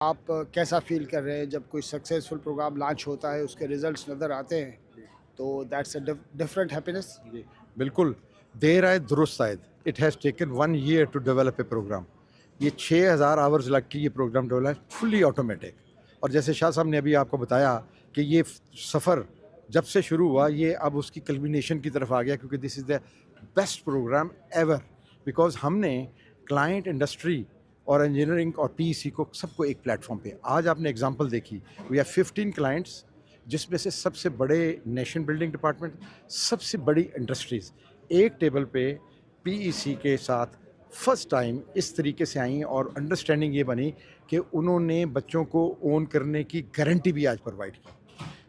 آپ کیسا فیل کر رہے ہیں جب کوئی سکسیزفل پروگرام لانچ ہوتا ہے، اس کے ریزلٹس نظر آتے ہیں تو دیٹس اے ڈفرینٹ ہیپینس. جی بالکل. دیر آئے درست آئے. It has taken 1 year to develop a programme. یہ 6,000 آورز لگ کے یہ پروگرام ڈیولپ فلی آٹومیٹک. اور جیسے شاہ صاحب نے ابھی آپ کو بتایا کہ یہ سفر جب سے شروع ہوا یہ اب اس کی کلمینیشن کی طرف آ گیا، کیونکہ this is the best program ever. Because ہم نے کلائنٹ، انڈسٹری اور انجینئرنگ اور پی ای سی کو سب کو ایک پلیٹ فارم پہ. آج آپ نے اگزامپل دیکھی، وی ہیو 15 کلائنٹس، جس میں سے سب سے بڑے نیشن بلڈنگ ڈپارٹمنٹ، سب سے بڑی انڈسٹریز ایک ٹیبل پہ پی ای سی کے ساتھ فرسٹ ٹائم اس طریقے سے آئیں. اور انڈرسٹینڈنگ یہ بنی کہ انہوں نے بچوں کو اون کرنے کی گارنٹی بھی آج پرووائڈ کی.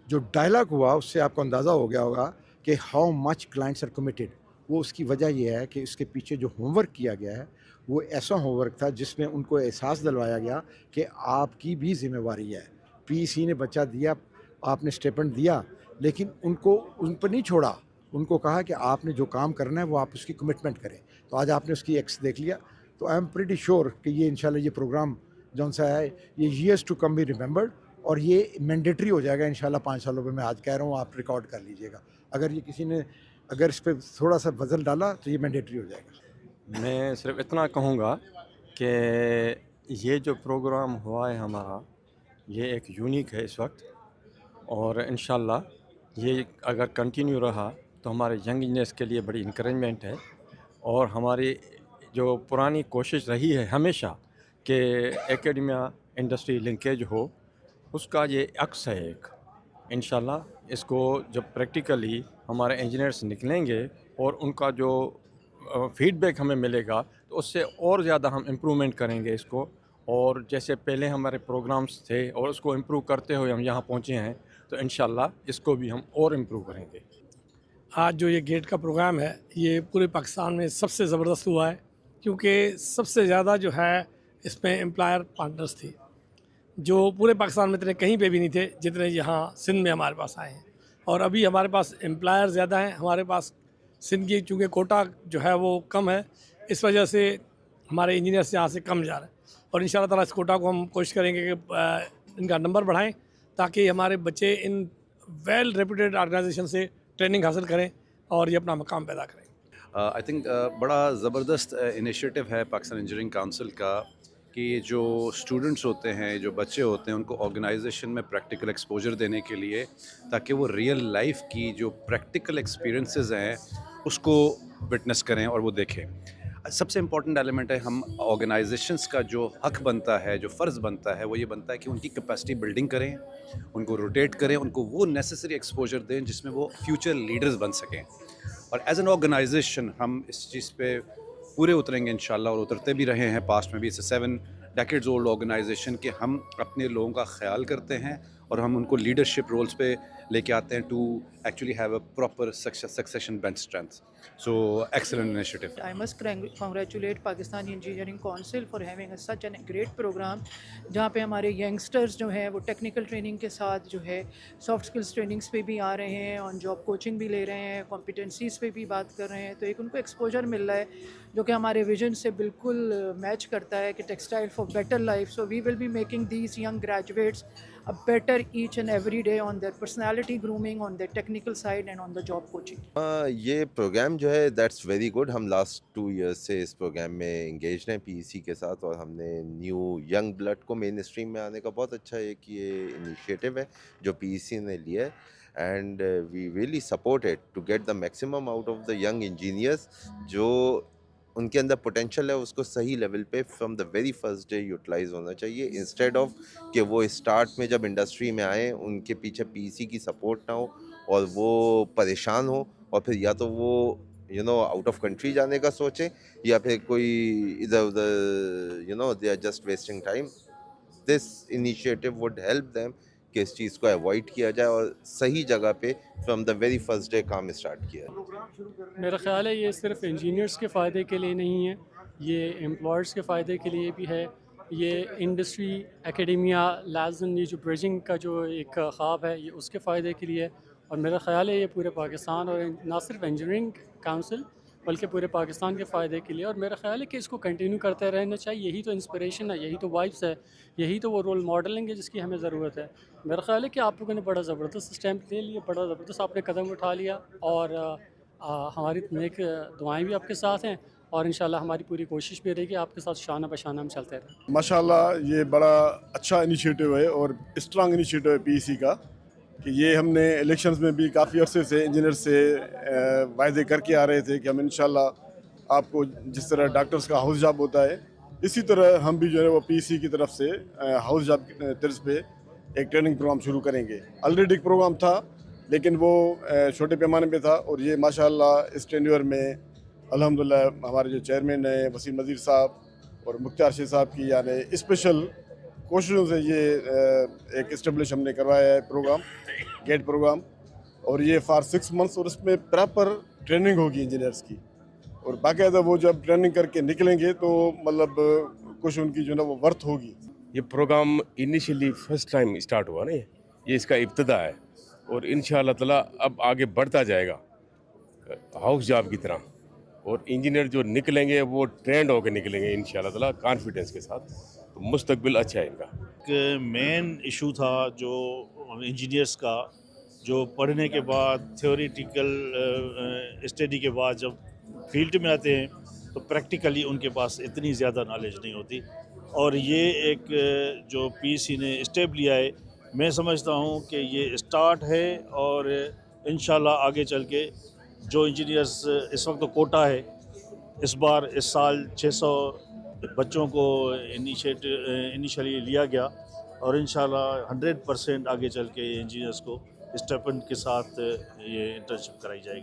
جو ڈائلاگ ہوا اس سے آپ کو اندازہ ہو گیا ہوگا کہ how much clients are committed. وہ اس کی وجہ یہ ہے کہ اس کے پیچھے جو ہوم ورک کیا گیا ہے وہ ایسا ہوم ورک تھا جس میں ان کو احساس دلوایا گیا کہ آپ کی بھی ذمہ داری ہے. پی ای سی نے بچہ دیا، آپ نے اسٹیپنڈ دیا، لیکن ان کو ان پر نہیں چھوڑا. ان کو کہا کہ آپ نے جو کام کرنا ہے وہ آپ اس کی کمٹمنٹ کریں. تو آج آپ نے اس کی ایکس دیکھ لیا. تو آئی ایم پریٹی شیور کہ یہ انشاءاللہ یہ پروگرام جون سا ہے یہ years to come be remembered. اور یہ مینڈیٹری ہو جائے گا انشاءاللہ 5 سالوں میں آج کہہ رہا ہوں، آپ ریکارڈ کر لیجئے گا. اگر یہ کسی نے اگر اس پہ تھوڑا سا وزن ڈالا تو یہ مینڈیٹری ہو جائے گا. میں صرف اتنا کہوں گا کہ یہ جو پروگرام ہوا ہے ہمارا، یہ ایک یونیک ہے اس وقت، اور انشاءاللہ یہ اگر کنٹینیو رہا تو ہمارے ینگ انجینئرس کے لیے بڑی انکریجمنٹ ہے. اور ہماری جو پرانی کوشش رہی ہے ہمیشہ کہ ایکیڈمیا انڈسٹری لنکیج ہو، اس کا یہ عکس ہے ایک. انشاءاللہ اس کو جب پریکٹیکلی ہمارے انجینئرس نکلیں گے اور ان کا جو فیڈ بیک ہمیں ملے گا تو اس سے اور زیادہ ہم امپرومنٹ کریں گے اس کو. اور جیسے پہلے ہمارے پروگرامز تھے اور اس کو امپروو کرتے ہوئے ہم یہاں پہنچے ہیں، تو انشاءاللہ اس کو بھی ہم اور امپروو کریں گے. آج جو یہ گیٹ کا پروگرام ہے یہ پورے پاکستان میں سب سے زبردست ہوا ہے، کیونکہ سب سے زیادہ جو ہے اس میں امپلائر پارٹنرز تھی جو پورے پاکستان میں اتنے کہیں پہ بھی نہیں تھے جتنے یہاں سندھ میں ہمارے پاس آئے ہیں. اور ابھی ہمارے پاس امپلائر زیادہ ہیں ہمارے پاس. سندھ کی چونکہ کوٹا جو ہے وہ کم ہے، اس وجہ سے ہمارے انجینئرس یہاں سے کم جا رہے ہیں. اور ان شاء اللہ تعالیٰ اس کوٹا کو ہم کوشش کریں گے کہ ان کا نمبر بڑھائیں تاکہ ہمارے بچے ان ویل ریپوٹیڈ آرگنائزیشن سے ٹریننگ حاصل کریں اور یہ اپنا مقام پیدا کریں. آئی تھنک بڑا زبردست انیشیٹو ہے پاکستان انجینئرنگ کونسل کا کہ جو اسٹوڈنٹس ہوتے ہیں، جو بچے ہوتے ہیں، ان کو آرگنائزیشن میں پریکٹیکل ایکسپوجر دینے کے لیے، تاکہ وہ ریئل لائف کی جو پریکٹیکل ایکسپیرینسز ہیں اس کو وٹنس کریں اور وہ دیکھیں. سب سے امپورٹنٹ ایلیمنٹ ہے، ہم آرگنائزیشنس کا جو حق بنتا ہے، جو فرض بنتا ہے، وہ یہ بنتا ہے کہ ان کی کیپیسٹی بلڈنگ کریں، ان کو روٹیٹ کریں، ان کو وہ نیسیسری ایکسپوجر دیں جس میں وہ فیوچر لیڈرز بن سکیں. اور ایز این آرگنائزیشن ہم اس چیز پہ پورے اتریں گے انشاءاللہ، اور اترتے بھی رہے ہیں پاسٹ میں بھی. اس 7 ڈیکیڈز اولڈ آرگنائزیشن کہ ہم اپنے لوگوں کا خیال کرتے ہیں اور ہم ان کو لیڈرشپ رولز پہ لے کے آتے ہیں to actually have a proper succession bench strength. So excellent initiative. I must congratulate Pakistani Engineering Council for having such a great program جہاں پہ ہمارے ینگسٹرز جو ہیں وہ ٹیکنیکل ٹریننگ کے ساتھ جو ہے سافٹ اسکلس ٹریننگس پہ بھی آ رہے ہیں، آن جاب کوچنگ بھی لے رہے ہیں، کمپیٹنسیز پہ بھی بات کر رہے ہیں. تو ایک ان کو ایکسپوجر مل رہا ہے جو کہ ہمارے ویژن سے بالکل میچ کرتا ہے کہ textile for better life. So we will be making these young graduates better each and every day on their personality grooming, on their technical side and on the job coaching. یہ programme جو ہے that's very good. ہم last 2 years سے اس programme میں engage ہیں پی ای سی کے ساتھ، اور ہم نے نیو ینگ بلڈ کو مین اسٹریم میں آنے کا بہت اچھا ایک یہ انیشیٹو ہے جو پی ای سی نے لیا ہے. And we really support it to get the maximum out of the young engineers. جو ان کے اندر پوٹینشیل ہے اس کو صحیح لیول پہ from the very first day utilize ہونا چاہیے، انسٹیڈ آف کہ وہ اسٹارٹ میں جب انڈسٹری میں آئیں ان کے پیچھے پی سی کی سپورٹ نہ ہو اور وہ پریشان ہو، اور پھر یا تو وہ آؤٹ آف کنٹری جانے کا سوچیں، یا پھر کوئی ادھر ادھر they are just wasting time. This initiative would help them کہ اس چیز کو اوائڈ کیا جائے اور صحیح جگہ پہ from the very first day کام اسٹارٹ کیا جائے. میرا خیال ہے یہ صرف انجینئرس کے فائدے کے لیے نہیں ہے، یہ امپلائرس کے فائدے کے لیے بھی ہے. یہ انڈسٹری ایکیڈیمیا لازم، یہ جو برجنگ کا جو ایک خواب ہے یہ اس کے فائدے کے لیے ہے. اور میرا خیال ہے یہ پورے پاکستان اور نہ صرف انجینئرنگ کونسل بلکہ پورے پاکستان کے فائدے کے لیے. اور میرا خیال ہے کہ اس کو کنٹینیو کرتے رہنا چاہیے. یہی تو انسپریشن ہے, یہی تو وائبس ہے, یہی تو وہ رول ماڈلنگ ہے جس کی ہمیں ضرورت ہے. میرا خیال ہے کہ آپ لوگوں نے بڑا زبردست اسٹیمپ لے لیا, بڑا زبردست آپ نے قدم اٹھا لیا, اور ہماری نیک دعائیں بھی آپ کے ساتھ ہیں, اور انشاءاللہ ہماری پوری کوشش بھی رہے گی آپ کے ساتھ شانہ بشانہ ہم چلتے رہیں. ماشاءاللہ یہ بڑا اچھا انیشیٹو ہے اور اسٹرانگ انیشیٹو ہے پی سی کا, کہ یہ ہم نے الیکشنز میں بھی کافی عرصے سے انجینئر سے وعدے کر کے آ رہے تھے کہ ہم انشاءاللہ آپ کو جس طرح ڈاکٹرز کا ہاؤس جاب ہوتا ہے اسی طرح ہم بھی جو ہے وہ پی سی کی طرف سے ہاؤس جاب کی طرز پہ ایک ٹریننگ پروگرام شروع کریں گے. آلریڈی ایک پروگرام تھا لیکن وہ چھوٹے پیمانے پہ تھا, اور یہ ماشاءاللہ اس ٹینیور میں الحمدللہ ہمارے جو چیئرمین ہیں وسیم نذیر صاحب اور مختار شیخ صاحب کی یعنی اسپیشل کوششوں سے یہ ایک اسٹیبلش ہم نے کروایا ہے پروگرام, گیٹ پروگرام, اور یہ فار 6 months, اور اس میں پراپر ٹریننگ ہوگی انجینئرس کی, اور باقاعدہ وہ جب ٹریننگ کر کے نکلیں گے تو مطلب کچھ ان کی جو نا وہ ورتھ ہوگی. یہ programme initially first time start ہوا نا, یہ اس کا ابتدا ہے, اور انشاءاللہ تعالیٰ اب آگے بڑھتا جائے گا ہاؤس جاب کی طرح, اور انجینئر جو نکلیں گے وہ ٹرینڈ ہو کے نکلیں گے انشاءاللہ تعالیٰ کانفیڈنس کے ساتھ. تو مستقبل اچھا ہے ان کا. ایک مین ایشو تھا جو انجینئرس کا, جو پڑھنے کے بعد تھیوریٹیکل اسٹڈی کے بعد جب فیلڈ میں آتے ہیں تو پریکٹیکلی ان کے پاس اتنی زیادہ نالج نہیں ہوتی, اور یہ ایک جو پی سی نے اسٹیپ لیا ہے, میں سمجھتا ہوں کہ یہ اسٹارٹ ہے, اور انشاءاللہ آگے چل کے جو انجینئرس اس وقت کوٹا ہے, اس بار اس سال 600 بچوں کو انیشلی لیا گیا, اور انشاءاللہ 100% آگے چل کے انجینئرس کو اسٹیپنڈ کے ساتھ یہ انٹرنشپ کرائی جائے گی.